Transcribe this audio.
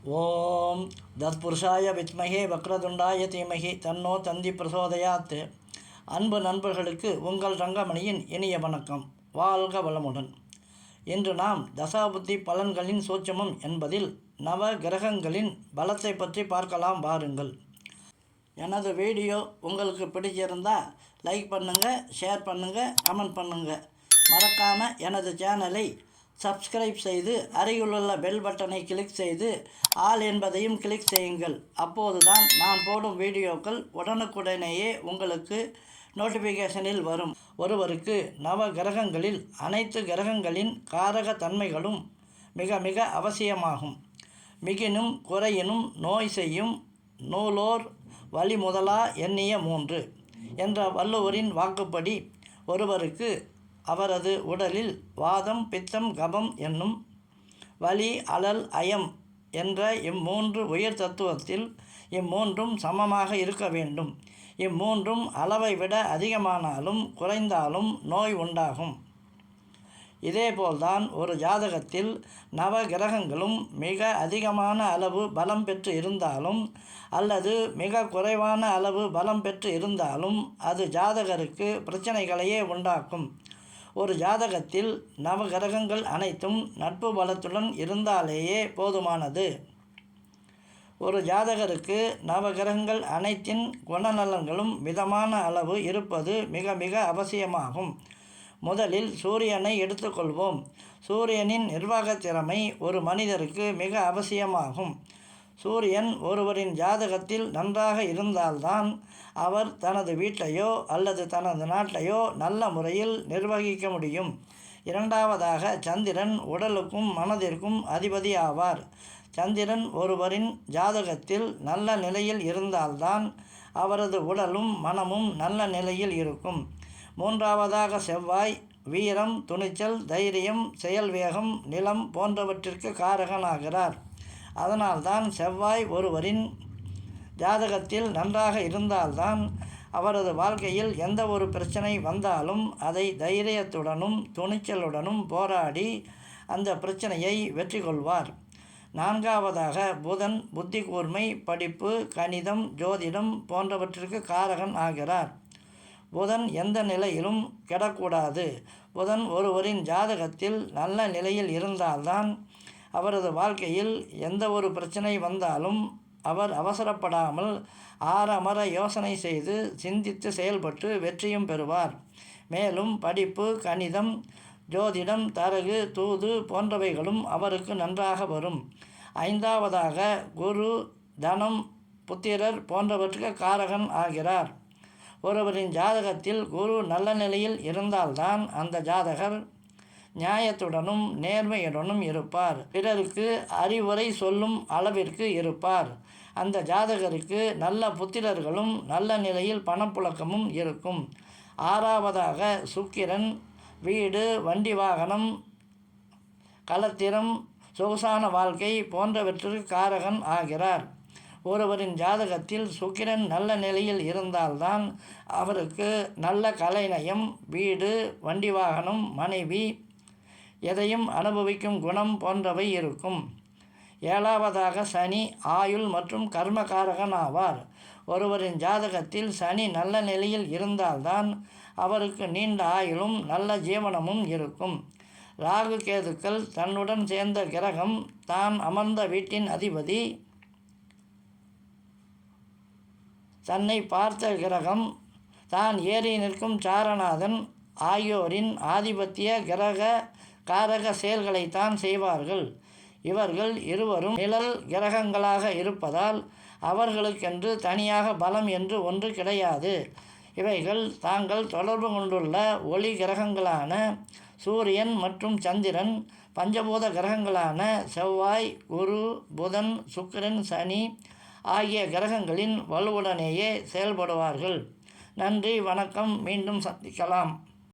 ஓம் தத்புருஷாய வித்மகே வக்ரதுண்டாய தீமகி தன்னோ தந்தி பிரசோதயாத். அன்பு நண்பர்களுக்கு உங்கள் ரங்கமணியின் இனிய வணக்கம். வாழ்க வளமுடன். இன்று நாம் தசாபுத்தி பலன்களின் சூட்சமம் என்பதில் நவ கிரகங்களின் பலத்தை பற்றி பார்க்கலாம் வாருங்கள். எனது வீடியோ உங்களுக்கு பிடிச்சிருந்தால் லைக் பண்ணுங்கள், ஷேர் பண்ணுங்கள், கமெண்ட் பண்ணுங்கள். மறக்காமல் எனது சேனலை சப்ஸ்கிரைப் செய்து அருகிலுள்ள பெல் பட்டனை கிளிக் செய்து ஆல் என்பதையும் கிளிக் செய்யுங்கள். அப்போதுதான் நான் போடும் வீடியோக்கள் உடனுக்குடனேயே உங்களுக்கு நோட்டிஃபிகேஷனில் வரும். ஒருவருக்கு நவ கிரகங்களில் அனைத்து கிரகங்களின் காரக தன்மைகளும் மிக மிக அவசியமாகும். மிகினும் குறையினும் நோய் செய்யும் நூலோர் வழி முதலா எண்ணிய 3 என்ற வள்ளுவரின் வாக்குப்படி ஒருவருக்கு அவரது உடலில் வாதம், பித்தம், கபம் என்னும் வலி, அழல், அயம் என்ற இம்மூன்று உயர் தத்துவத்தில் இம்மூன்றும் சமமாக இருக்க வேண்டும். இம்மூன்றும் அளவை விட அதிகமானாலும் குறைந்தாலும் நோய் உண்டாகும். இதேபோல்தான் ஒரு ஜாதகத்தில் நவ கிரகங்களும் மிக அதிகமான அளவு பலம் பெற்று இருந்தாலும் அல்லது மிக குறைவான அளவு பலம் பெற்று இருந்தாலும் அது ஜாதகருக்கு பிரச்சனைகளையே உண்டாக்கும். ஒரு ஜாதகத்தில் நவ கிரகங்கள் அனைத்தும் நட்பு பலத்துடன் இருந்தாலேயே போதுமானது. ஒரு ஜாதகருக்கு நவகிரகங்கள் அனைத்தின் குணநலன்களும் மிதமான அளவு இருப்பது மிக மிக அவசியமாகும். முதலில் சூரியனை எடுத்துக்கொள்வோம். சூரியனின் நிர்வாக திறமை ஒரு மனிதருக்கு மிக அவசியமாகும். சூரியன் ஒருவரின் ஜாதகத்தில் நன்றாக இருந்தால்தான் அவர் தனது வீட்டையோ அல்லது தனது நாட்டையோ நல்ல முறையில் நிர்வகிக்க முடியும். இரண்டாவதாக சந்திரன் உடலுக்கும் மனதிற்கும் அதிபதி ஆவார். சந்திரன் ஒருவரின் ஜாதகத்தில் நல்ல நிலையில் இருந்தால்தான் அவரது உடலும் மனமும் நல்ல நிலையில் இருக்கும். மூன்றாவதாக செவ்வாய் வீரம், துணிச்சல், தைரியம், செயல் வேகம், நிலம் போன்றவற்றிற்கு காரகனாகிறார். அதனால்தான் செவ்வாய் ஒருவரின் ஜாதகத்தில் நன்றாக இருந்தால்தான் அவரது வாழ்க்கையில் எந்த ஒரு பிரச்சனை வந்தாலும் அதை தைரியத்துடனும் துணிச்சலுடனும் போராடி அந்த பிரச்சனையை வெற்றி கொள்வார். நான்காவதாக புதன் புத்தி கூர்மை, படிப்பு, கணிதம், ஜோதிடம் போன்றவற்றிற்கு காரகன் ஆகிறார். புதன் எந்த நிலையிலும் கெடக்கூடாது. புதன் ஒருவரின் ஜாதகத்தில் நல்ல நிலையில் இருந்தால்தான் அவரது வாழ்க்கையில் எந்த ஒரு பிரச்சனை வந்தாலும் அவர் அவசரப்படாமல் ஆரமர யோசனை செய்து சிந்தித்து செயல்பட்டு வெற்றியும் பெறுவார். மேலும் படிப்பு, கணிதம், ஜோதிடம், தரகு, தூது போன்றவைகளும் அவருக்கு நன்றாக வரும். ஐந்தாவதாக குரு தனம், புத்திரர் போன்றவற்றுக்கு காரகன் ஆகிறார். ஒருவரின் ஜாதகத்தில் குரு நல்ல நிலையில் இருந்தால்தான் அந்த ஜாதகர் நியாயத்துடனும் நேர்மையுடனும் இருப்பார். பிறருக்கு அறிவுரை சொல்லும் அளவிற்கு இருப்பார். அந்த ஜாதகருக்கு நல்ல புத்திரர்களும் நல்ல நிலையில் பணப்புழக்கமும் இருக்கும். ஆறாவதாக சுக்கிரன் வீடு, வண்டி வாகனம், களத்திரம், சொகுசான வாழ்க்கை போன்றவற்றிற்கு காரகன் ஆகிறார். ஒருவரின் ஜாதகத்தில் சுக்கிரன் நல்ல நிலையில் இருந்தால்தான் அவருக்கு நல்ல கலைநயம், வீடு, வண்டி வாகனம், மனைவி, எதையும் அனுபவிக்கும் குணம் போன்றவை இருக்கும். ஏழாவதாக சனி ஆயுள் மற்றும் கர்மகாரகன் ஆவார். ஒருவரின் ஜாதகத்தில் சனி நல்ல நிலையில் இருந்தால்தான் அவருக்கு நீண்ட ஆயுளும் நல்ல ஜீவனமும் இருக்கும். ராகு கேதுக்கள் தன்னுடன் சேர்ந்த கிரகம் தான் அமர்ந்த வீட்டின் அதிபதி, தன்னை பார்த்த கிரகம், தான் ஏறி நிற்கும் சாரநாதன் ஆகியோரின் ஆதிபத்திய கிரக காரக செயல்களைத்தான் செய்வார்கள். இவர்கள் இருவரும் நிழல் கிரகங்களாக இருப்பதால் அவர்களுக்கென்று தனியாக பலம் என்று ஒன்று கிடையாது. இவைகள் தாங்கள் தொடர்பு கொண்டுள்ள ஒளி கிரகங்களான சூரியன் மற்றும் சந்திரன், பஞ்சபூத கிரகங்களான செவ்வாய், குரு, புதன், சுக்கிரன், சனி ஆகிய கிரகங்களின் வலுவுடனேயே செயல்படுவார்கள். நன்றி, வணக்கம். மீண்டும் சந்திக்கலாம்.